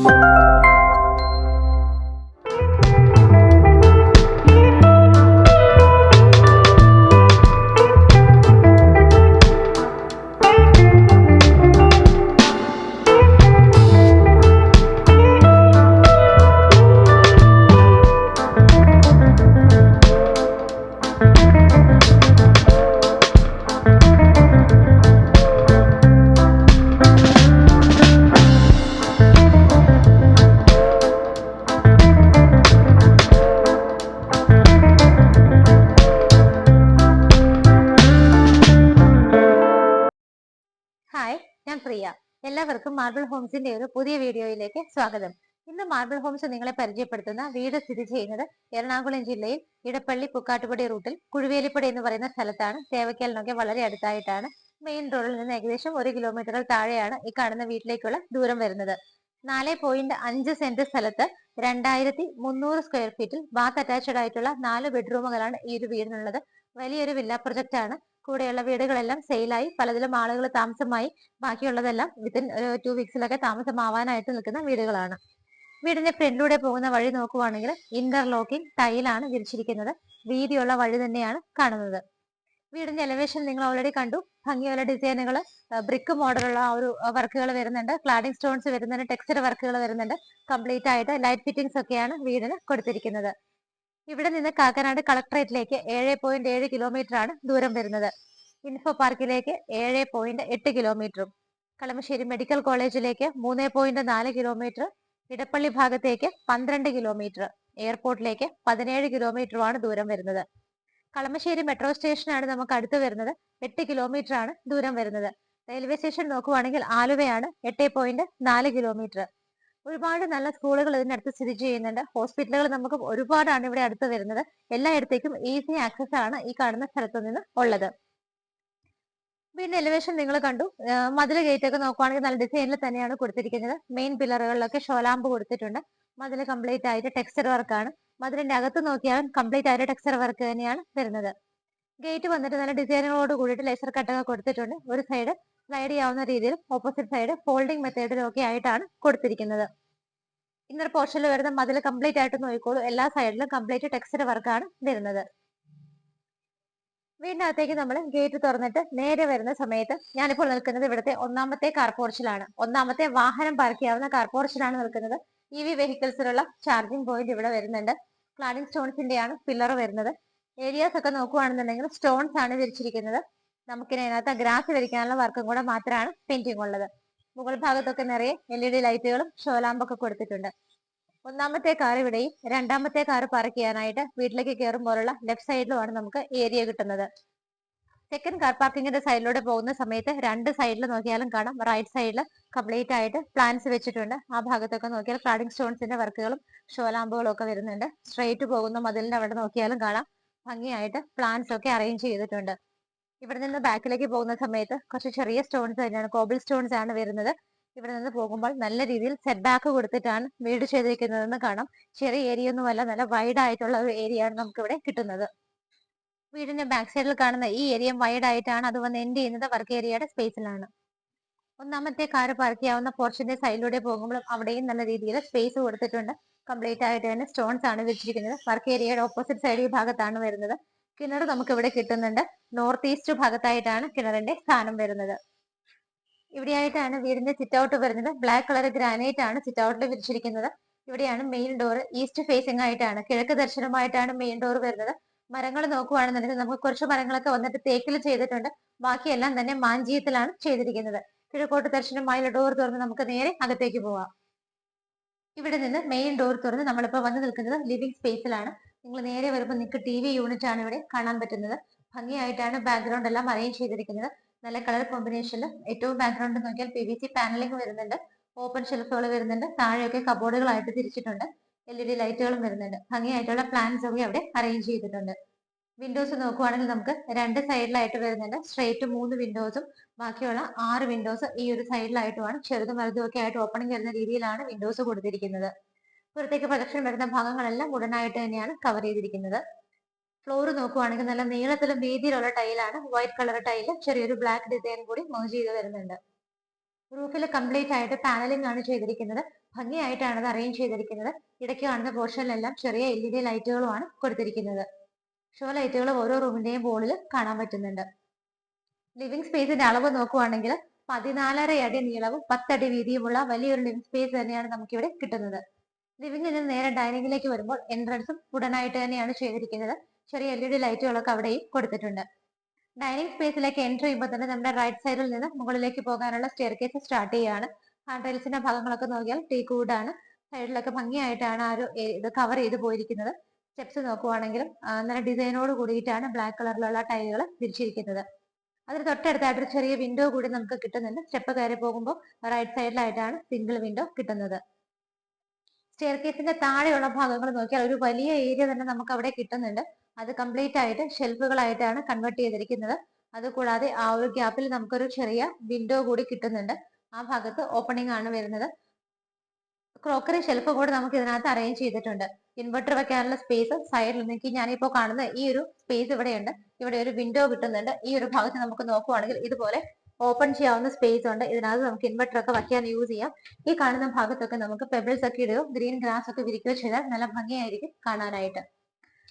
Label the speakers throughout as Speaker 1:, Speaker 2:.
Speaker 1: Hi, ഞാൻ പ്രിയ. എല്ലാവർക്കും marble ഹോംസിന്റെ ഒരു പുതിയ വീഡിയോയിലേക്ക് സ്വാഗതം. ഇന്ന് മാർബിൾ ഹോംസ് നിങ്ങളെ പരിചയപ്പെടുത്തുന്ന വീട് സ്ഥിതി ചെയ്യുന്നത് എറണാകുളം ജില്ലയിൽ ഇടപ്പള്ളി പുക്കാട്ടുപടി റൂട്ടിൽ കുഴുവേലിപ്പടി എന്ന് പറയുന്ന സ്ഥലത്താണ്. തേവയ്ക്കലിനൊക്കെ വളരെ അടുത്തായിട്ടാണ്. മെയിൻ റോഡിൽ നിന്ന് ഏകദേശം 1 കിലോമീറ്റർ താഴെയാണ് ഈ കാണുന്ന വീട്ടിലേക്കുള്ള ദൂരം വരുന്നത്. 4.5 സെന്റ് സ്ഥലത്ത് 2300 സ്ക്വയർ ഫീറ്റിൽ ബാത്ത് അറ്റാച്ച്ഡ് ആയിട്ടുള്ള 4 ബെഡ്റൂമുകളാണ് ഈ ഒരു വീടിനുള്ളത്. വലിയൊരു വില്ല പ്രൊജക്ട് ആണ്. കൂടെയുള്ള വീടുകളെല്ലാം സെയിലായി, പലതിലും ആളുകൾ താമസമായി, ബാക്കിയുള്ളതെല്ലാം വിത്തിൻ 2 വീക്സിലൊക്കെ താമസമാവാനായിട്ട് നിൽക്കുന്ന വീടുകളാണ്. വീടിന്റെ ഫ്രണ്ടിലൂടെ പോകുന്ന വഴി നോക്കുവാണെങ്കിൽ ഇന്റർലോക്കിംഗ് ടൈലാണ് വിരിച്ചിരിക്കുന്നത്. വീതിയുള്ള വഴി തന്നെയാണ് കാണുന്നത്. വീടിന്റെ എലവേഷൻ നിങ്ങൾ ഓൾറെഡി കണ്ടു. ഭംഗിയുള്ള ഡിസൈനുകൾ, ബ്രിക്ക് മോഡലുള്ള ആ ഒരു വർക്കുകൾ വരുന്നുണ്ട്, ക്ലാഡിംഗ് സ്റ്റോൺസ് വരുന്നുണ്ട്, ടെക്സ്ചർ വർക്കുകൾ വരുന്നുണ്ട്. കംപ്ലീറ്റ് ആയിട്ട് ലൈറ്റ് ഫിറ്റിംഗ്സ് ഒക്കെയാണ് വീടിന് കൊടുത്തിരിക്കുന്നത്. ഇവിടെ നിന്ന് കാക്കനാട് കളക്ടറേറ്റിലേക്ക് 7.7 കിലോമീറ്റർ ആണ് ദൂരം വരുന്നത്. ഇൻഫോ പാർക്കിലേക്ക് 7.8 കിലോമീറ്ററും, കളമശ്ശേരി മെഡിക്കൽ കോളേജിലേക്ക് 3.4 കിലോമീറ്റർ, ഇടപ്പള്ളി ഭാഗത്തേക്ക് 12 കിലോമീറ്റർ, എയർപോർട്ടിലേക്ക് 17 കിലോമീറ്ററുമാണ് ദൂരം വരുന്നത്. കളമശ്ശേരി മെട്രോ സ്റ്റേഷനാണ് നമുക്ക് അടുത്ത് വരുന്നത്. 8 കിലോമീറ്റർ ആണ് ദൂരം വരുന്നത്. റെയിൽവേ സ്റ്റേഷൻ നോക്കുവാണെങ്കിൽ ആലുവയാണ്, 8.4 കിലോമീറ്റർ. ഒരുപാട് നല്ല സ്കൂളുകൾ ഇതിനടുത്ത് സ്ഥിതി ചെയ്യുന്നുണ്ട്. ഹോസ്പിറ്റലുകൾ നമുക്ക് ഒരുപാടാണ് ഇവിടെ അടുത്ത് വരുന്നത്. എല്ലായിടത്തേക്കും ഈസി ആക്സസ് ആണ് ഈ കാണുന്ന സ്ഥലത്ത് നിന്ന് ഉള്ളത്. പിന്നെ എലിവേഷൻ നിങ്ങൾ കണ്ടു. മതിൽ ഗേറ്റ് ഒക്കെ നോക്കുവാണെങ്കിൽ നല്ല ഡിസൈനിൽ തന്നെയാണ് കൊടുത്തിരിക്കുന്നത്. മെയിൻ പില്ലറുകളിലൊക്കെ ഷോലാമ്പ് കൊടുത്തിട്ടുണ്ട്. മതിൽ കംപ്ലീറ്റ് ആയിട്ട് ടെക്സ്ചർ വർക്കാണ്. മതിലിന്റെ അകത്ത് നോക്കിയാലും കംപ്ലീറ്റ് ആയിട്ട് ടെക്സ്ചർ വർക്ക് തന്നെയാണ് വരുന്നത്. ഗേറ്റ് വന്നിട്ട് നല്ല ഡിസൈനുകളോട് കൂടിയിട്ട് ലേസർ കട്ടൊക്കെ കൊടുത്തിട്ടുണ്ട്. ഒരു സൈഡ് സ്ലൈഡ് ചെയ്യാവുന്ന രീതിയിൽ, ഓപ്പോസിറ്റ് സൈഡ് ഫോൾഡിംഗ് മെത്തേഡിലും ഒക്കെ ആയിട്ടാണ് കൊടുത്തിരിക്കുന്നത്. ഇന്നർ പോർഷനിൽ വരുന്ന മതിൽ കംപ്ലീറ്റ് ആയിട്ട് നോക്കിക്കോളൂ. എല്ലാ സൈഡിലും കംപ്ലീറ്റ് ടെക്സ്ചർ വർക്കാണ് വരുന്നത്. വീടിനകത്തേക്ക് നമ്മൾ ഗേറ്റ് തുറന്നിട്ട് നേരെ വരുന്ന സമയത്ത് ഞാനിപ്പോൾ നിൽക്കുന്നത് ഇവിടുത്തെ ഒന്നാമത്തെ കാർ പോർച്ചിലാണ്. ഒന്നാമത്തെ വാഹനം പാർക്ക് ചെയ്യാവുന്ന കാർ പോർച്ചിലാണ് നിൽക്കുന്നത്. EV വെഹിക്കിൾസിലുള്ള ചാർജിംഗ് പോയിന്റ് ഇവിടെ വരുന്നുണ്ട്. ക്ലാഡിംഗ് സ്റ്റോൺസിന്റെയാണ് പില്ലർ വരുന്നത്. ഏരിയാസ് ഒക്കെ നോക്കുകയാണെന്നുണ്ടെങ്കിൽ സ്റ്റോൺസ് ആണ് വിരിച്ചിരിക്കുന്നത്. നമുക്കിനി അതിനകത്ത് ഗ്രാസ് വരയ്ക്കാനുള്ള വർക്കും കൂടെ മാത്രമാണ് പെയിന്റിംഗ് ഉള്ളത്. മുകൾ ഭാഗത്തൊക്കെ നിറയെ LED ലൈറ്റുകളും ഷോലാമ്പൊക്കെ കൊടുത്തിട്ടുണ്ട്. ഒന്നാമത്തെ കാർ ഇവിടെയും രണ്ടാമത്തെ കാർ പാർക്ക് ചെയ്യാനായിട്ട് വീട്ടിലേക്ക് കയറുമ്പോഴുള്ള ലെഫ്റ്റ് സൈഡിലുമാണ് നമുക്ക് ഏരിയ കിട്ടുന്നത്. സെക്കൻഡ് കാർ പാർക്കിങ്ങിന്റെ സൈഡിലൂടെ പോകുന്ന സമയത്ത് രണ്ട് സൈഡിൽ നോക്കിയാലും കാണാം, റൈറ്റ് സൈഡിൽ കംപ്ലീറ്റ് ആയിട്ട് പ്ലാന്റ്സ് വെച്ചിട്ടുണ്ട്. ആ ഭാഗത്തൊക്കെ നോക്കിയാൽ ക്ലാഡിംഗ് സ്റ്റോൺസിന്റെ വർക്കുകളും ഷോലാമ്പുകളും ഒക്കെ വരുന്നുണ്ട്. സ്ട്രെയിറ്റ് പോകുന്ന മതിലിന്റെ അവിടെ നോക്കിയാലും കാണാം, ഭംഗിയായിട്ട് പ്ലാന്റ്സ് ഒക്കെ അറേഞ്ച് ചെയ്തിട്ടുണ്ട്. ഇവിടെ നിന്ന് ബാക്കിലേക്ക് പോകുന്ന സമയത്ത് കുറച്ച് ചെറിയ സ്റ്റോൺസ് തന്നെയാണ്, കോബിൾ സ്റ്റോൺസ് ആണ് വരുന്നത്. ഇവിടെ നിന്ന് പോകുമ്പോൾ നല്ല രീതിയിൽ സെറ്റ് ബാക്ക് കൊടുത്തിട്ടാണ് വീട് ചെയ്തിരിക്കുന്നതെന്ന് കാണാം. ചെറിയ ഏരിയ ഒന്നുമല്ല, നല്ല വൈഡ് ആയിട്ടുള്ള ഒരു ഏരിയ ആണ് നമുക്ക് ഇവിടെ കിട്ടുന്നത്. വീടിന്റെ ബാക്ക് സൈഡിൽ കാണുന്ന ഈ ഏരിയ വൈഡ് ആയിട്ടാണ്, അത് വന്ന് എൻഡ് ചെയ്യുന്നത് വർക്ക് ഏരിയയുടെ സ്പേസിലാണ്. ഒന്നാമത്തെ കാർ പാർക്ക് ചെയ്യാവുന്ന പോർഷന്റെ സൈഡിലൂടെ പോകുമ്പോൾ അവിടെയും നല്ല രീതിയിൽ സ്പേസ് കൊടുത്തിട്ടുണ്ട്. കംപ്ലീറ്റ് ആയിട്ട് തന്നെ സ്റ്റോൺസ് ആണ് വെച്ചിരിക്കുന്നത്. വർക്ക് ഏരിയയുടെ ഓപ്പോസിറ്റ് സൈഡ് ഈ ഭാഗത്താണ് വരുന്നത്. കിണർ നമുക്ക് ഇവിടെ കിട്ടുന്നുണ്ട്. നോർത്ത് ഈസ്റ്റ് ഭാഗത്തായിട്ടാണ് കിണറിന്റെ സ്ഥാനം വരുന്നത്. ഇവിടെയായിട്ടാണ് വീടിന്റെ സിറ്റ് ഔട്ട് വരുന്നത്. ബ്ലാക്ക് കളർ ഗ്രാനൈറ്റ് ആണ് സിറ്റ് ഔട്ടിൽ വിരിച്ചിരിക്കുന്നത്. ഇവിടെയാണ് മെയിൻ ഡോർ. ഈസ്റ്റ് ഫേസിംഗ് ആയിട്ടാണ്, കിഴക്ക് ദർശനമായിട്ടാണ് മെയിൻ ഡോർ വരുന്നത്. മരങ്ങൾ നോക്കുവാണെന്നുണ്ടെങ്കിൽ നമുക്ക് കുറച്ച് മരങ്ങളൊക്കെ വന്നിട്ട് തേക്കിൽ ചെയ്തിട്ടുണ്ട്. ബാക്കിയെല്ലാം തന്നെ മാഞ്ചീയത്തിലാണ് ചെയ്തിരിക്കുന്നത്. കിഴക്കോട്ട് ദർശനമായുള്ള ഡോർ തുറന്ന് നമുക്ക് നേരെ അകത്തേക്ക് പോവാം. ഇവിടെ നിന്ന് മെയിൻ ഡോർ തുറന്ന് നമ്മളിപ്പോൾ വന്ന് നിൽക്കുന്നത് ലിവിംഗ് സ്പേസിലാണ്. നിങ്ങൾ നേരെ വരുമ്പോൾ നിങ്ങൾക്ക് TV യൂണിറ്റ് ആണ് ഇവിടെ കാണാൻ പറ്റുന്നത്. ഭംഗിയായിട്ടാണ് ബാക്ക്ഗ്രൗണ്ട് എല്ലാം അറേഞ്ച് ചെയ്തിരിക്കുന്നത്. നല്ല കളർ കോമ്പിനേഷനിൽ. ഏറ്റവും ബാക്ക്ഗ്രൗണ്ട് നോക്കിയാൽ PVC പാനലിംഗ് വരുന്നുണ്ട്. ഓപ്പൺ ഷെൽഫുകൾ വരുന്നുണ്ട്. താഴെയൊക്കെ കബോർഡുകളായിട്ട് തിരിച്ചിട്ടുണ്ട്. LED ലൈറ്റുകളും വരുന്നുണ്ട്. ഭംഗിയായിട്ടുള്ള പ്ലാന്റ്സ് ഒക്കെ അവിടെ അറേഞ്ച് ചെയ്തിട്ടുണ്ട്. വിൻഡോസ് നോക്കുവാണെങ്കിൽ നമുക്ക് രണ്ട് സൈഡിലായിട്ട് വരുന്നുണ്ട്. സ്ട്രേറ്റ് 3 വിൻഡോസും ബാക്കിയുള്ള 6 വിൻഡോസ് ഈ ഒരു സൈഡിലായിട്ടുമാണ്. ചെറുതും വലുതും ഒക്കെ ആയിട്ട് ഓപ്പണിംഗ് വരുന്ന രീതിയിലാണ് വിൻഡോസ് കൊടുത്തിരിക്കുന്നത്. പുറത്തേക്ക് പ്രൊജക്ഷൻ വരുന്ന ഭാഗങ്ങളെല്ലാം ഉടനായിട്ട് തന്നെയാണ് കവർ ചെയ്തിരിക്കുന്നത്. ഫ്ലോർ നോക്കുവാണെങ്കിൽ നല്ല നീളത്തിലും വീതിയിലുള്ള ടൈലാണ്. വൈറ്റ് കളർ ടൈല് ചെറിയൊരു ബ്ലാക്ക് ഡിസൈൻ കൂടി മേജ് ചെയ്ത് വരുന്നുണ്ട്. റൂഫിൽ കംപ്ലീറ്റ് ആയിട്ട് പാനലിംഗ് ആണ് ചെയ്തിരിക്കുന്നത്. ഭംഗിയായിട്ടാണ് അത് അറേഞ്ച് ചെയ്തിരിക്കുന്നത്. ഇടയ്ക്ക് കാണുന്ന പോർഷനിലെല്ലാം ചെറിയ LED ലൈറ്റുകളുമാണ് കൊടുത്തിരിക്കുന്നത്. ഷോ ലൈറ്റുകൾ ഓരോ റൂമിന്റെയും വോളിൽ കാണാൻ പറ്റുന്നുണ്ട്. ലിവിംഗ് സ്പേസിന്റെ അളവ് നോക്കുവാണെങ്കിൽ 14.5 അടി നീളവും 10 അടി വീതിയുമുള്ള വലിയൊരു ലിവിംഗ് സ്പേസ് തന്നെയാണ് നമുക്കിവിടെ കിട്ടുന്നത്. ലിവിംഗിൽ നിന്ന് നേരെ ഡൈനിങ്ങിലേക്ക് വരുമ്പോൾ എൻട്രൻസും ഉടനായിട്ട് തന്നെയാണ് ചെയ്തിരിക്കുന്നത്. ചെറിയ LED ലൈറ്റുകളൊക്കെ അവിടെയും കൊടുത്തിട്ടുണ്ട്. ഡൈനിങ് സ്പേസിലേക്ക് എൻട്രി ചെയ്യുമ്പോൾ തന്നെ നമ്മുടെ റൈറ്റ് സൈഡിൽ നിന്ന് മുകളിലേക്ക് പോകാനുള്ള സ്റ്റെയർ കേസ് സ്റ്റാർട്ട് ചെയ്യുകയാണ്. ഹാൻഡ് റെയിൽസിന്റെ ഭാഗങ്ങളൊക്കെ നോക്കിയാൽ ടീക്ക് വുഡ് ആണ്. സൈഡിലൊക്കെ ഭംഗിയായിട്ടാണ് ആ ഒരു ഇത് കവർ ചെയ്ത് പോയിരിക്കുന്നത്. സ്റ്റെപ്സ് നോക്കുവാണെങ്കിലും നല്ല ഡിസൈനോട് കൂടിയിട്ടാണ് ബ്ലാക്ക് കളറിലുള്ള ടൈലുകൾ തിരിച്ചിരിക്കുന്നത്. അതിന് തൊട്ടടുത്തായിട്ട് ഒരു ചെറിയ വിൻഡോ കൂടി നമുക്ക് കിട്ടുന്നുണ്ട്. സ്റ്റെപ്പ് കയറി പോകുമ്പോൾ റൈറ്റ് സൈഡിലായിട്ടാണ് സിംഗിൾ വിൻഡോ കിട്ടുന്നത്. സ്റ്റെയർ കേസിന്റെ താഴെയുള്ള ഭാഗങ്ങൾ നോക്കിയാൽ ഒരു വലിയ ഏരിയ തന്നെ നമുക്ക് അവിടെ കിട്ടുന്നുണ്ട്. അത് കംപ്ലീറ്റ് ആയിട്ട് ഷെൽഫുകളായിട്ടാണ് കൺവേർട്ട് ചെയ്തിരിക്കുന്നത്. അതുകൂടാതെ ആ ഒരു ഗ്യാപ്പിൽ നമുക്കൊരു ചെറിയ വിൻഡോ കൂടി കിട്ടുന്നുണ്ട്. ആ ഭാഗത്ത് ഓപ്പണിംഗ് ആണ് വരുന്നത്. ക്രോക്കറി ഷെൽഫ് കൂടെ നമുക്ക് ഇതിനകത്ത് അറേഞ്ച് ചെയ്തിട്ടുണ്ട്. ഇൻവെർട്ടർ വെക്കാനുള്ള സ്പേസ് സൈഡിൽ എനിക്ക് ഞാനിപ്പോ കാണുന്ന ഈ ഒരു സ്പേസ് ഇവിടെയുണ്ട്. ഇവിടെ ഒരു വിൻഡോ കിട്ടുന്നുണ്ട്. ഈ ഒരു ഭാഗത്ത് നമുക്ക് നോക്കുവാണെങ്കിൽ ഇതുപോലെ ഓപ്പൺ ചെയ്യാവുന്ന സ്പേസ് ഉണ്ട്. ഇതിനകത്ത് നമുക്ക് ഇൻവെർട്ടർ ഒക്കെ വയ്ക്കാൻ യൂസ് ചെയ്യാം. ഈ കാണുന്ന ഭാഗത്തൊക്കെ നമുക്ക് പെബിൾസ് ഒക്കെ ഇടുകയോ ഗ്രീൻ ഗ്രാസ് ഒക്കെ വിരിക്കുകയോ ചെയ്താൽ നല്ല ഭംഗിയായിരിക്കും കാണാനായിട്ട്.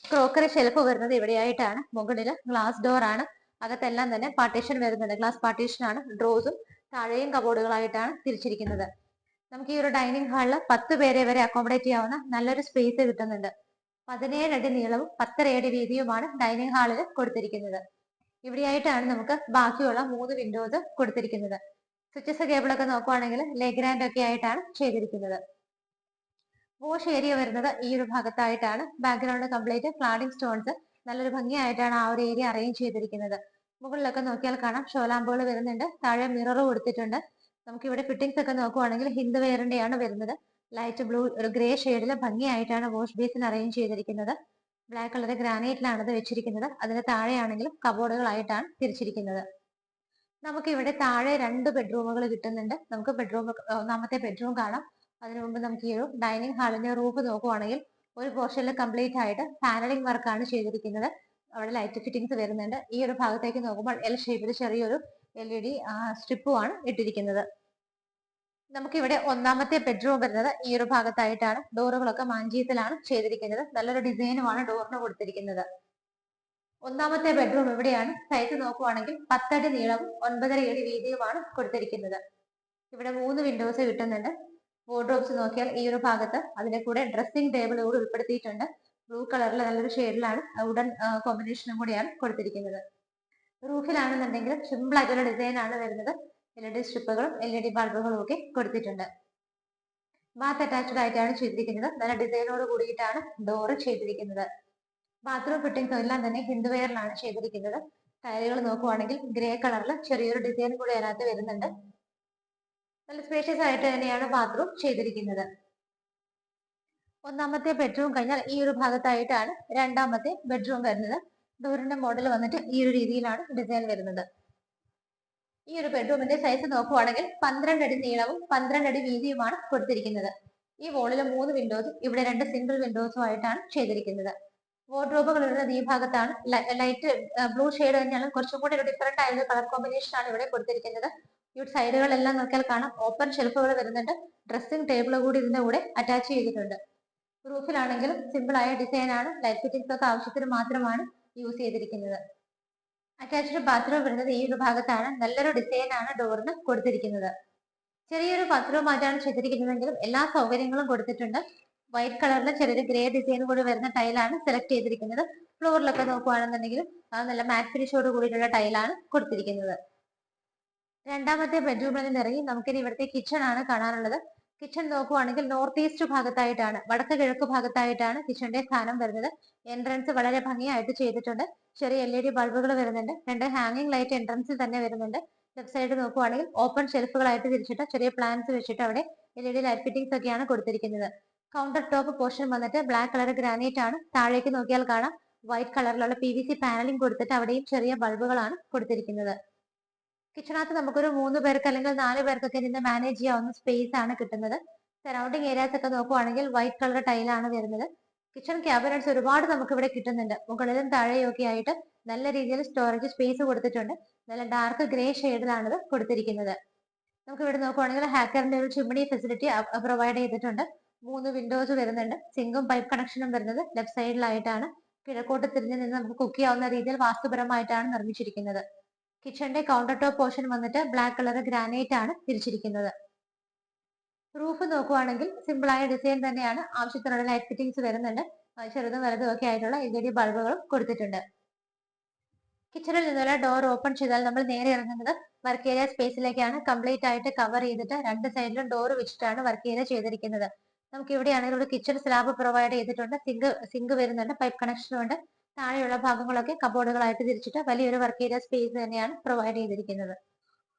Speaker 1: ക്രോക്കറി ഷെൽഫ് വരുന്നത് ഇവിടെയായിട്ടാണ്. മുകളിൽ ഗ്ലാസ് ഡോർ ആണ്. അകത്തെല്ലാം തന്നെ പാർട്ടീഷൻ വരുന്നുണ്ട്. ഗ്ലാസ് പാർട്ടീഷൻ ആണ്. ഡ്രോസും താഴെയും കബോർഡുകളായിട്ടാണ് തിരിച്ചിരിക്കുന്നത്. നമുക്ക് ഈ ഒരു ഡൈനിങ് ഹാളിൽ 10 പേരെ വരെ അക്കോമഡേറ്റ് ചെയ്യാവുന്ന നല്ലൊരു സ്പേസ് കിട്ടുന്നുണ്ട്. 17 അടി നീളവും 10.5 അടി വീതിയുമാണ് ഡൈനിങ് ഹാളിൽ കൊടുത്തിരിക്കുന്നത്. ഇവിടെയായിട്ടാണ് നമുക്ക് ബാക്കിയുള്ള 3 വിൻഡോസ് കൊടുത്തിരിക്കുന്നത്. സ്വിച്ചസ് കേബിളൊക്കെ നോക്കുവാണെങ്കിൽ ലെഗ്രാൻഡ് ഒക്കെ ആയിട്ടാണ് ചെയ്തിരിക്കുന്നത്. വാഷ് ഏരിയ വരുന്നത് ഈ ഒരു ഭാഗത്തായിട്ടാണ്. ബാക്ക്ഗ്രൗണ്ട് കംപ്ലീറ്റ് ക്ലാഡിംഗ് സ്റ്റോൺസ് നല്ലൊരു ഭംഗിയായിട്ടാണ് ആ ഒരു ഏരിയ അറേഞ്ച് ചെയ്തിരിക്കുന്നത്. മുകളിലൊക്കെ നോക്കിയാൽ കാണാം ഷോ ലാമ്പുകൾ വരുന്നുണ്ട്. താഴെ മിറർ കൊടുത്തിട്ടുണ്ട്. നമുക്ക് ഇവിടെ ഫിറ്റിംഗ്സ് ഒക്കെ നോക്കുവാണെങ്കിൽ ഹിന്ദ് വെയറിന്റെയാണ് വരുന്നത്. ലൈറ്റ് ബ്ലൂ ഒരു ഗ്രേ ഷെയ്ഡിൽ ഭംഗിയായിട്ടാണ് വാഷ് ബേസിൻ അറേഞ്ച് ചെയ്തിരിക്കുന്നത്. ബ്ലാക്ക് കളർ ഗ്രാനൈറ്റിലാണ് ഇത് വെച്ചിരിക്കുന്നത്. അതിന് താഴെയാണെങ്കിലും കബോർഡുകളായിട്ടാണ് തിരിച്ചിരിക്കുന്നത്. നമുക്ക് ഇവിടെ താഴെ 2 ബെഡ്റൂമുകൾ കിട്ടുന്നുണ്ട്. നമുക്ക് ഒന്നാമത്തെ ബെഡ്റൂം കാണാം. അതിനു മുമ്പ് നമുക്ക് ഈ ഒരു ഡൈനിങ് ഹാളിന്റെ റൂഫ് നോക്കുവാണെങ്കിൽ ഒരു പോർഷനിൽ കംപ്ലീറ്റ് ആയിട്ട് പാനലിംഗ് വർക്കാണ് ചെയ്തിരിക്കുന്നത്. അവിടെ ലൈറ്റ് ഫിറ്റിംഗ്സ് വരുന്നുണ്ട്. ഈ ഒരു ഭാഗത്തേക്ക് നോക്കുമ്പോൾ എൽ ഷേപ്പിൽ ചെറിയൊരു LED സ്ട്രിപ്പുമാണ് ഇട്ടിരിക്കുന്നത്. നമുക്കിവിടെ ഒന്നാമത്തെ ബെഡ്റൂം വരുന്നത് ഈ ഒരു ഭാഗത്തായിട്ടാണ്. ഡോറുകളൊക്കെ മാഞ്ചീയത്തിലാണ് ചെയ്തിരിക്കുന്നത്. നല്ലൊരു ഡിസൈനുമാണ് ഡോറിന് കൊടുത്തിരിക്കുന്നത്. ഒന്നാമത്തെ ബെഡ്റൂം ഇവിടെയാണ്. സൈസ് നോക്കുവാണെങ്കിൽ 10 അടി നീളവും 9.5 അടി വീതിയുമാണ് കൊടുത്തിരിക്കുന്നത്. ഇവിടെ 3 വിൻഡോസ് കിട്ടുന്നുണ്ട്. വാർഡ്രോബ്സ് നോക്കിയാൽ ഈ ഒരു ഭാഗത്ത് അതിന്റെ കൂടെ ഡ്രസ്സിംഗ് ടേബിൾ കൂടി ഉൾപ്പെടുത്തിയിട്ടുണ്ട്. ബ്ലൂ കളറിൽ നല്ലൊരു ഷെയ്ഡിലാണ് വുഡൻ കോമ്പിനേഷനും കൂടിയാണ് കൊടുത്തിരിക്കുന്നത്. റൂഫിലാണെന്നുണ്ടെങ്കിൽ സിമ്പിൾ ആയിട്ടുള്ള ഡിസൈൻ ആണ് വരുന്നത്. LED സ്ട്രിപ്പുകളും LED ബൾബുകളും ഒക്കെ കൊടുത്തിട്ടുണ്ട്. ബാത്ത് അറ്റാച്ച്ഡ് ആയിട്ടാണ് ചെയ്തിരിക്കുന്നത്. നല്ല ഡിസൈനോട് കൂടിയിട്ടാണ് ഡോറ് ചെയ്തിരിക്കുന്നത്. ബാത്റൂം ഫിറ്റിംഗ്സ് എല്ലാം തന്നെ ഹിന്ദ് വെയറിലാണ് ചെയ്തിരിക്കുന്നത്. ടൈലുകൾ നോക്കുവാണെങ്കിൽ ഗ്രേ കളറിൽ ചെറിയൊരു ഡിസൈൻ കൂടി അതിനകത്ത് വരുന്നുണ്ട്. നല്ല സ്പേഷ്യസ് ആയിട്ട് തന്നെയാണ് ബാത്റൂം ചെയ്തിരിക്കുന്നത്. ഒന്നാമത്തെ ബെഡ്റൂം കഴിഞ്ഞാൽ ഈ ഒരു ഭാഗത്തായിട്ടാണ് രണ്ടാമത്തെ ബെഡ്റൂം വരുന്നത്. ഡോറിന്റെ മോഡൽ വന്നിട്ട് ഈ ഒരു രീതിയിലാണ് ഡിസൈൻ വരുന്നത്. ഈ ഒരു ബെഡ്റൂമിന്റെ സൈസ് നോക്കുവാണെങ്കിൽ 12 അടി നീളവും 12 അടി വീതിയുമാണ് കൊടുത്തിരിക്കുന്നത്. ഈ വോളിൽ 3 വിൻഡോസും ഇവിടെ 2 സിംഗിൾ വിൻഡോസും ആയിട്ടാണ് ചെയ്തിരിക്കുന്നത്. വാർഡ്രോബുകൾ വരുന്നത് ഈ ഭാഗത്താണ്. ലൈറ്റ് ബ്ലൂ ഷെയ്ഡ് തന്നെയാണ്. കുറച്ചും കൂടി ഒരു ഡിഫറെന്റ് ആയ കളർ കോമ്പിനേഷൻ ആണ് ഇവിടെ കൊടുത്തിരിക്കുന്നത്. ഈ സൈഡുകളെല്ലാം നോക്കിയാൽ കാണാം ഓപ്പൺ ഷെൽഫുകൾ വരുന്നുണ്ട്. ഡ്രസ്സിംഗ് ടേബിൾ കൂടി ഇതിന്റെ കൂടെ അറ്റാച്ച് ചെയ്തിട്ടുണ്ട്. റൂഫിലാണെങ്കിലും സിമ്പിൾ ആയ ഡിസൈൻ ആണ്. ലൈറ്റ് ഫിറ്റിംഗ്സ് ഒക്കെ ആവശ്യത്തിന് മാത്രമാണ് യൂസ് ചെയ്തിരിക്കുന്നത്. അറ്റാച്ച്ഡ് ബാത്റൂം വരുന്നത് ഈ ഒരു ഭാഗത്താണ്. നല്ലൊരു ഡിസൈൻ ആണ് ഡോറിന് കൊടുത്തിരിക്കുന്നത്. ചെറിയൊരു ബാത്റൂം ആയിട്ടാണ് ചെയ്തിരിക്കുന്നതെങ്കിലും എല്ലാ സൗകര്യങ്ങളും കൊടുത്തിട്ടുണ്ട്. വൈറ്റ് കളറിൽ ചെറിയൊരു ഗ്രേ ഡിസൈൻ കൂടി വരുന്ന ടൈലാണ് സെലക്ട് ചെയ്തിരിക്കുന്നത്. ഫ്ലോറിലൊക്കെ നോക്കുവാണെന്നുണ്ടെങ്കിലും നല്ല മാറ്റ് ഫിനിഷോട് കൂടിയിട്ടുള്ള ടൈലാണ് കൊടുത്തിരിക്കുന്നത്. രണ്ടാമത്തെ ബെഡ്റൂമിൽ നിന്ന് ഇറങ്ങി നമുക്കിനി ഇവിടുത്തെ കിച്ചൺ ആണ് കാണാനുള്ളത്. കിച്ചൺ നോക്കുവാണെങ്കിൽ നോർത്ത് ഈസ്റ്റ് ഭാഗത്തായിട്ടാണ്, വടക്ക് കിഴക്ക് ഭാഗത്തായിട്ടാണ് കിച്ചന്റെ സ്ഥാനം വരുന്നത്. എൻട്രൻസ് വളരെ ഭംഗിയായിട്ട് ചെയ്തിട്ടുണ്ട്. ചെറിയ LED ബൾബുകൾ വരുന്നുണ്ട്. 2 ഹാങ്ങിങ് ലൈറ്റ് എൻട്രൻസിൽ തന്നെ വരുന്നുണ്ട്. ലെഫ്റ്റ് സൈഡ് നോക്കുവാണെങ്കിൽ ഓപ്പൺ ഷെൽഫുകളായിട്ട് തിരിച്ചിട്ട് ചെറിയ പ്ലാന്റ്സ് വെച്ചിട്ട് അവിടെ LED ലൈറ്റ് ഫിറ്റിംഗ്സ് ഒക്കെയാണ് കൊടുത്തിരിക്കുന്നത്. കൗണ്ടർ ടോപ്പ് പോർഷൻ വന്നിട്ട് ബ്ലാക്ക് കളർ ഗ്രാനൈറ്റ് ആണ്. താഴേക്ക് നോക്കിയാൽ കാണാം വൈറ്റ് കളറിലുള്ള PVC പാനലിംഗ് കൊടുത്തിട്ട് അവിടെയും ചെറിയ ബൾബുകളാണ് കൊടുത്തിരിക്കുന്നത്. കിച്ചണകത്ത് നമുക്കൊരു 3 പേർക്ക് അല്ലെങ്കിൽ 4 പേർക്കൊക്കെ ഇതിന്റെ മാനേജ് ചെയ്യാവുന്ന സ്പേസ് ആണ് കിട്ടുന്നത്. സറൗണ്ടിങ് ഏരിയാസ് ഒക്കെ നോക്കുവാണെങ്കിൽ വൈറ്റ് കളർ ടൈലാണ് വരുന്നത്. കിച്ചൺ ക്യാബിനറ്റ്സ് ഒരുപാട് നമുക്ക് ഇവിടെ കിട്ടുന്നുണ്ട്. മുകളിലും താഴെയും ഒക്കെ ആയിട്ട് നല്ല രീതിയിൽ സ്റ്റോറേജ് സ്പേസ് കൊടുത്തിട്ടുണ്ട്. നല്ല ഡാർക്ക് ഗ്രേ ഷെയ്ഡിലാണ് ഇത് കൊടുത്തിരിക്കുന്നത്. നമുക്ക് ഇവിടെ നോക്കുവാണെങ്കിൽ ഹാക്കറിന്റെ ഒരു ചിമ്മിണി ഫെസിലിറ്റി പ്രൊവൈഡ് ചെയ്തിട്ടുണ്ട്. 3 വിൻഡോസ് വരുന്നുണ്ട്. സിങ്കും പൈപ്പ് കണക്ഷനും വരുന്നത് ലെഫ്റ്റ് സൈഡിലായിട്ടാണ്. കിഴക്കോട്ട് തിരിഞ്ഞു നിന്ന് നമുക്ക് കുക്ക് ചെയ്യാവുന്ന രീതിയിൽ വാസ്തുപരമായിട്ടാണ് നിർമ്മിച്ചിരിക്കുന്നത്. കിച്ചന്റെ കൗണ്ടർ ടോപ്പ് പോർഷൻ വന്നിട്ട് ബ്ലാക്ക് കളർ ഗ്രാനൈറ്റ് ആണ് തിരിച്ചിരിക്കുന്നത്. റൂഫ് നോക്കുവാണെങ്കിൽ സിമ്പിൾ ആയ ഡിസൈൻ തന്നെയാണ്. ആവശ്യത്തിനുള്ള ലൈറ്റ് ഫിറ്റിംഗ്സ് വരുന്നുണ്ട്. ചെറുതും വലുതും ഒക്കെ ആയിട്ടുള്ള LED ബൾബുകളും കൊടുത്തിട്ടുണ്ട്. കിച്ചണിൽ നിന്നുള്ള ഡോർ ഓപ്പൺ ചെയ്താൽ നമ്മൾ നേരെ ഇറങ്ങുന്നത് വർക്ക് ഏരിയ സ്പേസിലേക്കാണ്. കംപ്ലീറ്റ് ആയിട്ട് കവർ ചെയ്തിട്ട് രണ്ട് സൈഡിലും ഡോർ വെച്ചിട്ടാണ് വർക്ക് ഏരിയ ചെയ്തിരിക്കുന്നത്. നമുക്ക് ഇവിടെയാണെങ്കിൽ ഒരു കിച്ചൺ സ്ലാബ് പ്രൊവൈഡ് ചെയ്തിട്ടുണ്ട്. സിങ്ക് വരുന്നുണ്ട്, പൈപ്പ് കണക്ഷനും ഉണ്ട്. താഴെയുള്ള ഭാഗങ്ങളൊക്കെ കബോർഡുകളായിട്ട് തിരിച്ചിട്ട് വലിയൊരു വർക്ക് ഏരിയ സ്പേസ് തന്നെയാണ് പ്രൊവൈഡ് ചെയ്തിരിക്കുന്നത്.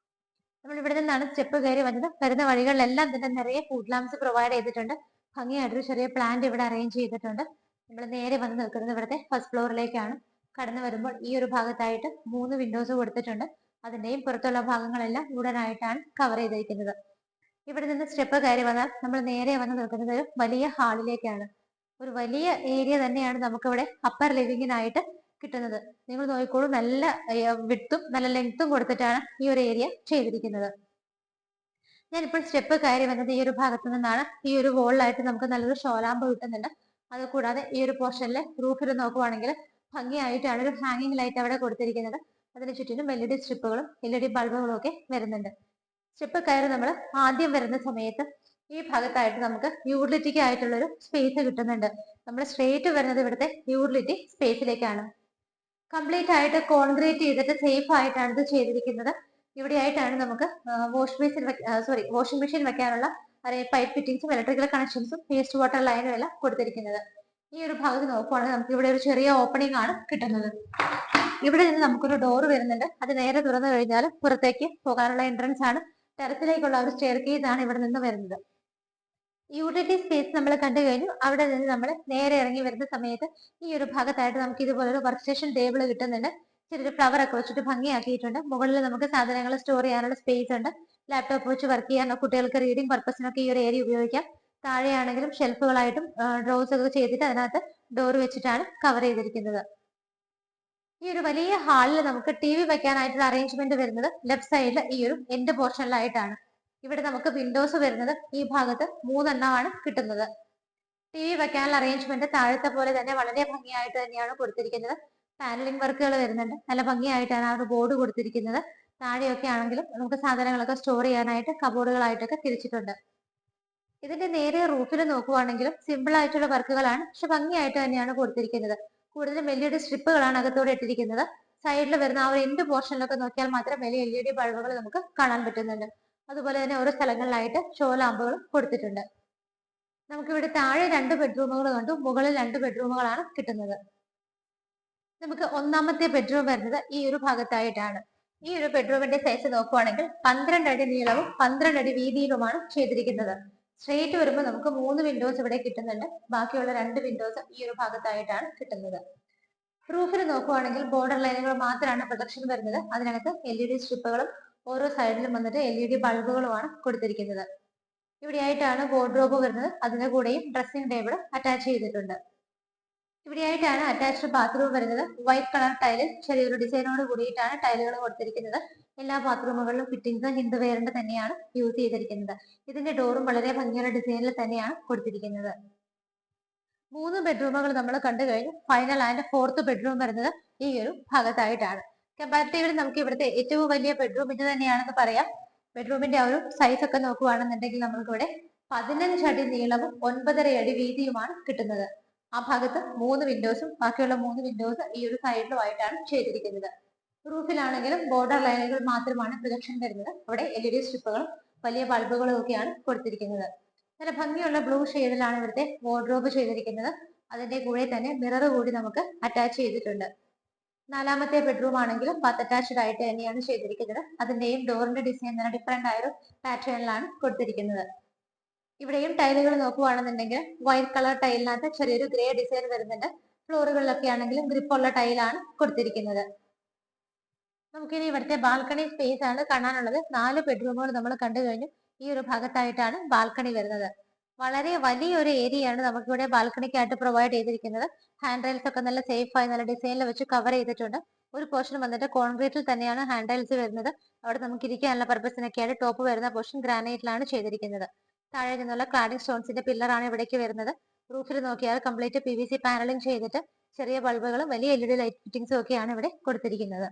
Speaker 1: നമ്മൾ ഇവിടെ നിന്നാണ് സ്റ്റെപ്പ് കയറി വന്നത്. വരുന്ന വഴികളിലെല്ലാം തന്നെ നിറയെ ഫുഡ് ലാംപ്സ് പ്രൊവൈഡ് ചെയ്തിട്ടുണ്ട്. ഭംഗിയായിട്ടൊരു ചെറിയ പ്ലാന്റ് ഇവിടെ അറേഞ്ച് ചെയ്തിട്ടുണ്ട്. നമ്മൾ നേരെ വന്ന് നിൽക്കുന്നത് ഇവിടുത്തെ ഫസ്റ്റ് ഫ്ലോറിലേക്കാണ്. കടന്നു വരുമ്പോൾ ഈ ഒരു ഭാഗത്തായിട്ട് 3 വിൻഡോസ് കൊടുത്തിട്ടുണ്ട്. അതിന്റെയും പുറത്തുള്ള ഭാഗങ്ങളെല്ലാം വുഡനായിട്ടാണ് കവർ ചെയ്തിരിക്കുന്നത്. ഇവിടെ നിന്ന് സ്റ്റെപ്പ് കയറി വന്നാൽ നമ്മൾ നേരെ വന്ന് നിൽക്കുന്നത് ഒരു വലിയ ഹാളിലേക്കാണ്. ഒരു വലിയ ഏരിയ തന്നെയാണ് നമുക്കിവിടെ അപ്പർ ലിവിങ്ങിനായിട്ട് കിട്ടുന്നത്. നിങ്ങൾ നോക്കിക്കോളൂ, നല്ല വിഡ്ത്തും നല്ല ലെങ്ത്തും കൊടുത്തിട്ടാണ് ഈ ഒരു ഏരിയ ചെയ്തിരിക്കുന്നത്. ഞാനിപ്പോൾ സ്റ്റെപ്പ് കയറി വന്നത് ഈ ഒരു ഭാഗത്തു നിന്നാണ്. ഈ ഒരു വോളിലായിട്ട് നമുക്ക് നല്ലൊരു ഷോലാമ്പ് കിട്ടുന്നുണ്ട്. അതുകൂടാതെ ഈ ഒരു പോർഷനിലെ റൂഫിൽ നോക്കുവാണെങ്കിൽ ഭംഗിയായിട്ടാണ് ഒരു ഹാങ്ങിങ് ലൈറ്റ് അവിടെ കൊടുത്തിരിക്കുന്നത്. അതിന് ചുറ്റിനും LED സ്ട്രിപ്പുകളും LED ബൾബുകളും ഒക്കെ വരുന്നുണ്ട്. സ്റ്റെപ്പ് കയറി നമ്മൾ ആദ്യം വരുന്ന സമയത്ത് ഈ ഭാഗത്തായിട്ട് നമുക്ക് യൂട്ടിലിറ്റിക്ക് ആയിട്ടുള്ളൊരു സ്പേസ് കിട്ടുന്നുണ്ട്. നമ്മൾ സ്ട്രേറ്റ് വരുന്നത് ഇവിടുത്തെ യൂട്ടിലിറ്റി സ്പേസിലേക്കാണ്. കംപ്ലീറ്റ് ആയിട്ട് കോൺക്രീറ്റ് ചെയ്തിട്ട് സേഫ് ആയിട്ടാണ് ഇത് ചെയ്തിരിക്കുന്നത്. ഇവിടെ ആയിട്ടാണ് നമുക്ക് വാഷിംഗ് മെഷീൻ വെക്കാനുള്ള പൈപ്പ് ഫിറ്റിംഗ്സും ഇലക്ട്രിക്കൽ കണക്ഷൻസും വേസ്റ്റ് വാട്ടർ ലൈനും എല്ലാം കൊടുത്തിരിക്കുന്നത്. ഈ ഒരു ഭാഗത്ത് നോക്കുവാണെങ്കിൽ നമുക്ക് ഇവിടെ ഒരു ചെറിയ ഓപ്പണിംഗ് ആണ് കിട്ടുന്നത്. ഇവിടെ നിന്ന് നമുക്കൊരു ഡോർ വരുന്നുണ്ട്. അത് നേരെ തുറന്നു കഴിഞ്ഞാൽ പുറത്തേക്ക് പോകാനുള്ള എൻട്രൻസ് ആണ്. ടെറസിലേക്കുള്ള ഒരു സ്റ്റെയർ കേസ് ആണ് ഇവിടെ നിന്ന് വരുന്നത്. യൂട്ടിലിറ്റി സ്പേസ് നമ്മൾ കണ്ടു കഴിഞ്ഞു. അവിടെ നിന്ന് നമ്മൾ നേരെ ഇറങ്ങി വരുന്ന സമയത്ത് ഈ ഒരു ഭാഗത്തായിട്ട് നമുക്ക് ഇതുപോലൊരു വർക്ക് സ്റ്റേഷൻ ടേബിൾ കിട്ടുന്നുണ്ട്. ചെറിയൊരു ഫ്ലവർ ഒക്കെ വെച്ചിട്ട് ഭംഗിയാക്കിയിട്ടുണ്ട്. മുകളിൽ നമുക്ക് സാധനങ്ങൾ സ്റ്റോർ ചെയ്യാനുള്ള സ്പേസ് ഉണ്ട്. ലാപ്ടോപ്പ് വെച്ച് വർക്ക് ചെയ്യാനോ കുട്ടികൾക്ക് റീഡിംഗ് പർപ്പസിനൊക്കെ ഈ ഒരു ഏരിയ ഉപയോഗിക്കാം. താഴെയാണെങ്കിലും ഷെൽഫുകളായിട്ടും ഡ്രോസ് ഒക്കെ ചെയ്തിട്ട് അതിനകത്ത് ഡോർ വെച്ചിട്ടാണ് കവർ ചെയ്തിരിക്കുന്നത്. ഈ ഒരു വലിയ ഹാളിൽ നമുക്ക് TV വെക്കാനായിട്ടുള്ള അറേഞ്ച്മെന്റ് വരുന്നത് ലെഫ്റ്റ് സൈഡിൽ ഈ ഒരു എൻഡ് പോർഷനിലായിട്ടാണ്. ഇവിടെ നമുക്ക് വിൻഡോസ് വരുന്നത് ഈ ഭാഗത്ത് 3 എണ്ണമാണ് കിട്ടുന്നത്. TV വെക്കാനുള്ള അറേഞ്ച്മെന്റ് താഴത്തെ പോലെ തന്നെ വളരെ ഭംഗിയായിട്ട് തന്നെയാണ് കൊടുത്തിരിക്കുന്നത്. പാനലിംഗ് വർക്കുകൾ വരുന്നുണ്ട്. നല്ല ഭംഗിയായിട്ടാണ് ആ ഒരു ബോർഡ് കൊടുത്തിരിക്കുന്നത്. താഴെയൊക്കെ ആണെങ്കിലും നമുക്ക് സാധനങ്ങളൊക്കെ സ്റ്റോർ ചെയ്യാനായിട്ട് കബോർഡുകളായിട്ടൊക്കെ തിരിച്ചിട്ടുണ്ട്. ഇതിന്റെ നേരെ റൂഫിൽ നോക്കുവാണെങ്കിലും സിമ്പിൾ ആയിട്ടുള്ള വർക്കുകളാണ്, പക്ഷെ ഭംഗിയായിട്ട് തന്നെയാണ് കൊടുത്തിരിക്കുന്നത്. കൂടുതലും LED സ്ട്രിപ്പുകളാണ് അകത്തോടെ ഇട്ടിരിക്കുന്നത്. സൈഡിൽ വരുന്ന ആ ഒരു എൻഡ് പോർഷനിലൊക്കെ നോക്കിയാൽ മാത്രം വലിയ LED ബൾബുകൾ നമുക്ക് കാണാൻ പറ്റുന്നുണ്ട്. അതുപോലെ തന്നെ ഓരോ സ്ഥലങ്ങളിലായിട്ട് ഷോ ലാമ്പുകൾ കൊടുത്തിട്ടുണ്ട്. നമുക്കിവിടെ താഴെ 2 ബെഡ്റൂമുകൾ കണ്ടു, മുകളിൽ 2 ബെഡ്റൂമുകളാണ് കിട്ടുന്നത്. നമുക്ക് ഒന്നാമത്തെ ബെഡ്റൂം വരുന്നത് ഈ ഒരു ഭാഗത്തായിട്ടാണ്. ഈ ഒരു ബെഡ്റൂമിന്റെ സൈസ് നോക്കുവാണെങ്കിൽ 12 അടി നീളവും 12 അടി വീതിയിലുമാണ് ചെയ്തിരിക്കുന്നത്. സ്ട്രേറ്റ് വരുമ്പോൾ നമുക്ക് 3 വിൻഡോസ് ഇവിടെ കിട്ടുന്നുണ്ട്. ബാക്കിയുള്ള 2 വിൻഡോസ് ഈ ഒരു ഭാഗത്തായിട്ടാണ് കിട്ടുന്നത്. റൂഫിൽ നോക്കുവാണെങ്കിൽ ബോർഡർ ലൈനുകൾ മാത്രമാണ് പ്രൊജക്ഷൻ വരുന്നത്. അതിനകത്ത് LED സ്ട്രിപ്പുകളും ഓരോ സൈഡിലും വന്നിട്ട് LED ബൾബുകളുമാണ് കൊടുത്തിരിക്കുന്നത്. ഇവിടെയായിട്ടാണ് വാർഡ്രോബ് വരുന്നത്. അതിന്റെ കൂടെയും ഡ്രസ്സിംഗ് ടേബിൾ അറ്റാച്ച് ചെയ്തിട്ടുണ്ട്. ഇവിടെയായിട്ടാണ് അറ്റാച്ച്ഡ് ബാത്റൂം വരുന്നത്. വൈറ്റ് കളർ ടൈലിൽ ചെറിയൊരു ഡിസൈനോട് കൂടിയിട്ടാണ് ടൈലുകൾ കൊടുത്തിരിക്കുന്നത്. എല്ലാ ബാത്റൂമുകളിലും ഫിറ്റിംഗ്സ് ഹിന്ദു വെയറിന്റെ തന്നെയാണ് യൂസ് ചെയ്തിരിക്കുന്നത്. ഇതിന്റെ ഡോറും വളരെ ഭംഗിയുള്ള ഡിസൈനിൽ തന്നെയാണ് കൊടുത്തിരിക്കുന്നത്. 3 ബെഡ്റൂമുകൾ നമ്മൾ കണ്ടു കഴിഞ്ഞു. ഫൈനൽ ആൻഡ് 4th ബെഡ്റൂം വരുന്നത് ഈ ഒരു ഭാഗത്തായിട്ടാണ്. കമ്പാരിറ്റീവ്ലി നമുക്ക് ഇവിടുത്തെ ഏറ്റവും വലിയ ബെഡ്റൂം ഇത് തന്നെയാണെന്ന് പറയാം. ബെഡ്റൂമിന്റെ ആ ഒരു സൈസ് ഒക്കെ നോക്കുവാണെന്നുണ്ടെങ്കിൽ നമുക്ക് ഇവിടെ 15 അടി നീളവും 9.5 അടി വീതിയുമാണ് കിട്ടുന്നത്. ആ ഭാഗത്ത് 3 വിൻഡോസും ബാക്കിയുള്ള 3 വിൻഡോസ് ഈ ഒരു സൈഡിലുമായിട്ടാണ് ചെയ്തിരിക്കുന്നത്. റൂഫിലാണെങ്കിലും ബോർഡർ ലൈനുകൾ മാത്രമാണ് പ്രൊജക്ഷൻ വരുന്നത്. അവിടെ LED സ്ട്രിപ്പുകളും വലിയ ബൾബുകളും ഒക്കെയാണ് കൊടുത്തിരിക്കുന്നത്. നല്ല ഭംഗിയുള്ള ബ്ലൂ ഷെയ്ഡിലാണ് ഇവിടുത്തെ വാർഡ്രോബ് ചെയ്തിരിക്കുന്നത്. അതിന്റെ കൂടെ തന്നെ മിറർ കൂടി നമുക്ക് അറ്റാച്ച് ചെയ്തിട്ടുണ്ട്. 4ാമത്തെ ബെഡ്റൂം ആണെങ്കിലും ബാത്ത് അറ്റാച്ച്ഡ് ആയിട്ട് തന്നെയാണ് ചെയ്തിരിക്കുന്നത്. അതിന്റെയും ഡോറിന്റെ ഡിസൈൻ തന്നെ ഡിഫറെന്റ് ആയ ഒരു പാറ്റേണിലാണ് കൊടുത്തിരിക്കുന്നത്. ഇവിടെയും ടൈലുകൾ നോക്കുവാണെന്നുണ്ടെങ്കിൽ വൈറ്റ് കളർ ടൈലിനകത്ത് ചെറിയൊരു ഗ്രേ ഡിസൈൻ വരുന്നുണ്ട്. ഫ്ലോറുകളിലൊക്കെ ആണെങ്കിലും ഗ്രിപ്പുള്ള ടൈലാണ് കൊടുത്തിരിക്കുന്നത്. നമുക്കിനി ഇവിടുത്തെ ബാൽക്കണി സ്പേസ് ആണ് കാണാനുള്ളത്. 4 ബെഡ്റൂമുകൾ നമ്മൾ കണ്ടു കഴിഞ്ഞു. ഈ ഒരു ഭാഗത്തായിട്ടാണ് ബാൽക്കണി വരുന്നത്. വളരെ വലിയൊരു ഏരിയയാണ് നമുക്കിവിടെ ബാൽക്കണിക്കായിട്ട് പ്രൊവൈഡ് ചെയ്തിരിക്കുന്നത്. ഹാൻഡ് റെയിൽസ് ഒക്കെ നല്ല സേഫ് ആയി നല്ല ഡിസൈനിൽ വെച്ച് കവർ ചെയ്തിട്ടുണ്ട്. ഒരു പോർഷൻ വന്നിട്ട് കോൺക്രീറ്റിൽ തന്നെയാണ് ഹാൻഡ് ടൈൽസ് വരുന്നത്. അവിടെ നമുക്ക് ഇരിക്കാനുള്ള പർപ്പസിനൊക്കെയാണ് ടോപ്പ് വരുന്ന പോർഷൻ ഗ്രാനൈറ്റിലാണ് ചെയ്തിരിക്കുന്നത്. താഴെ നിന്നുള്ള ക്ലാഡിംഗ് സ്റ്റോൺസിന്റെ പില്ലറാണ് ഇവിടേക്ക് വരുന്നത്. റൂഫിൽ നോക്കിയാൽ കംപ്ലീറ്റ് PVC പാനലിംഗ് ചെയ്തിട്ട് ചെറിയ ബൾബുകളും വലിയ LED ലൈറ്റ് ഫിറ്റിംഗ്സും ഒക്കെയാണ് ഇവിടെ കൊടുത്തിരിക്കുന്നത്.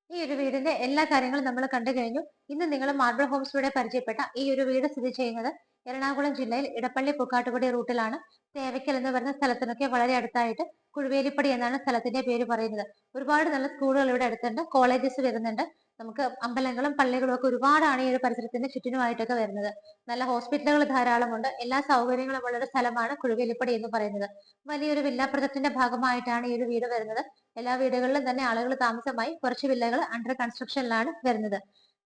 Speaker 1: ഈ ഒരു വീടിന്റെ എല്ലാ കാര്യങ്ങളും നമ്മൾ കണ്ടു കഴിഞ്ഞു. ഇന്ന് നിങ്ങൾ മാർബിൾ ഹോംസിലൂടെ പരിചയപ്പെട്ട ഈ ഒരു വീട് സ്ഥിതി ചെയ്യുന്നത് എറണാകുളം ജില്ലയിൽ ഇടപ്പള്ളി പൂക്കാട്ടുപടി റൂട്ടിലാണ്. തേവയ്ക്കൽ എന്ന് പറയുന്ന സ്ഥലത്തിനൊക്കെ വളരെ അടുത്തായിട്ട് കുഴുവേലിപ്പടി എന്നാണ് സ്ഥലത്തിന്റെ പേര് പറയുന്നത്. ഒരുപാട് നല്ല സ്കൂളുകൾ ഇവിടെ അടുത്തുണ്ട്, കോളേജസ് വരുന്നുണ്ട്. നമുക്ക് അമ്പലങ്ങളും പള്ളികളും ഒക്കെ ഒരുപാടാണ് ഈ ഒരു പരിസരത്തിന്റെ ചുറ്റിനുമായിട്ടൊക്കെ വരുന്നത്. നല്ല ഹോസ്പിറ്റലുകൾ ധാരാളമുണ്ട്. എല്ലാ സൗകര്യങ്ങളും ഉള്ള ഒരു സ്ഥലമാണ് കുഴുവേലിപ്പടി എന്ന് പറയുന്നത്. വലിയൊരു വില്ലാ പ്രൊജക്ടിന്റെ ഭാഗമായിട്ടാണ് ഈ ഒരു വീട് വരുന്നത്. എല്ലാ വീടുകളിലും തന്നെ ആളുകൾ താമസമായി, കുറച്ച് വില്ലകൾ അണ്ടർ കൺസ്ട്രക്ഷനിലാണ് വരുന്നത്.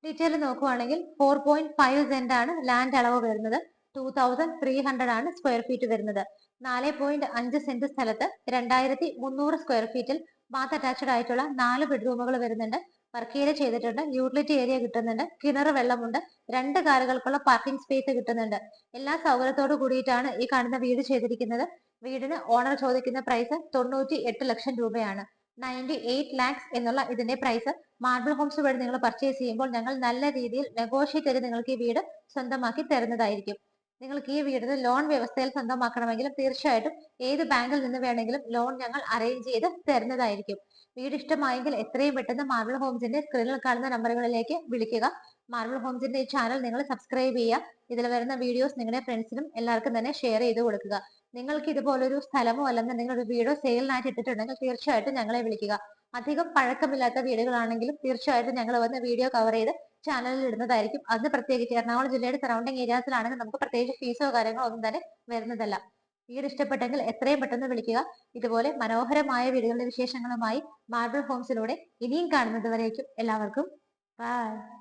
Speaker 1: ഡീറ്റെയിൽ നോക്കുവാണെങ്കിൽ 4.5 സെന്റ് ആണ് ലാൻഡ് അളവ് വരുന്നത്. 2300 ആണ് സ്ക്വയർ ഫീറ്റ് വരുന്നത്. 4.5 സെന്റ് സ്ഥലത്ത് 2300 സ്ക്വയർ ഫീറ്റിൽ ബാത്ത് അറ്റാച്ച്ഡ് ആയിട്ടുള്ള 4 ബെഡ്റൂമുകൾ വരുന്നുണ്ട്. വർക്ക് ഏരിയ ചെയ്തിട്ടുണ്ട്, യൂട്ടിലിറ്റി ഏരിയ കിട്ടുന്നുണ്ട്, കിണർ വെള്ളമുണ്ട്, 2 കാറുകൾക്കുള്ള പാർക്കിംഗ് സ്പേസ് കിട്ടുന്നുണ്ട്. എല്ലാ സൗകര്യത്തോടു കൂടിയിട്ടാണ് ഈ കാണുന്ന വീട് ചെയ്തിരിക്കുന്നത്. വീടിന് ഓണർ ചോദിക്കുന്ന പ്രൈസ് 98 ലക്ഷം രൂപയാണ്. 98 lakhs എന്നുള്ള ഇതിന്റെ പ്രൈസ്. മാർബിൾ ഹോംസ് വഴി നിങ്ങൾ പർച്ചേസ് ചെയ്യുമ്പോൾ ഞങ്ങൾ നല്ല രീതിയിൽ നെഗോഷിയേറ്റ് ചെയ്ത് നിങ്ങൾക്ക് ഈ വീട് സ്വന്തമാക്കി തരുന്നതായിരിക്കും. നിങ്ങൾക്ക് ഈ വീടിന് ലോൺ വ്യവസ്ഥയിൽ സ്വന്തമാക്കണമെങ്കിലും തീർച്ചയായിട്ടും ഏത് ബാങ്കിൽ നിന്ന് വേണമെങ്കിലും ലോൺ ഞങ്ങൾ അറേഞ്ച് ചെയ്ത് തരുന്നതായിരിക്കും. വീട് ഇഷ്ടമായെങ്കിൽ എത്രയും പെട്ടെന്ന് മാർബിൾ ഹോംസിന്റെ സ്ക്രീനിൽ കാണുന്ന നമ്പറുകളിലേക്ക് വിളിക്കുക. മാർബിൾ ഹോംസിന്റെ ഈ ചാനൽ നിങ്ങൾ സബ്സ്ക്രൈബ് ചെയ്യുക. ഇതിൽ വരുന്ന വീഡിയോസ് നിങ്ങളുടെ ഫ്രണ്ട്സിനും എല്ലാവർക്കും തന്നെ ഷെയർ ചെയ്ത് കൊടുക്കുക. നിങ്ങൾക്ക് ഇതുപോലൊരു സ്ഥലമോ അല്ലെങ്കിൽ നിങ്ങളൊരു വീടോ സെയിലിനായിട്ട് ഇട്ടിട്ടുണ്ടെങ്കിൽ തീർച്ചയായിട്ടും ഞങ്ങളെ വിളിക്കുക. അധികം പഴക്കമില്ലാത്ത വീടുകളാണെങ്കിലും തീർച്ചയായിട്ടും ഞങ്ങൾ വന്ന് വീഡിയോ കവർ ചെയ്ത് ചാനലിൽ ഇടുന്നതായിരിക്കും. അത് പ്രത്യേകിച്ച് എറണാകുളം ജില്ലയുടെ സറൗണ്ടിങ് ഏരിയാസിലാണെങ്കിൽ നമുക്ക് പ്രത്യേകിച്ച് ഫീസോ കാര്യങ്ങളോ ഒന്നും തന്നെ വരുന്നതല്ല. വീട് ഇഷ്ടപ്പെട്ടെങ്കിൽ എത്രയും പെട്ടെന്ന് വിളിക്കുക. ഇതുപോലെ മനോഹരമായ വീടുകളുടെ വിശേഷങ്ങളുമായി മാർബിൾ ഹോംസിലൂടെ ഇനിയും കാണുന്നത് വരേക്കും എല്ലാവർക്കും ബൈ.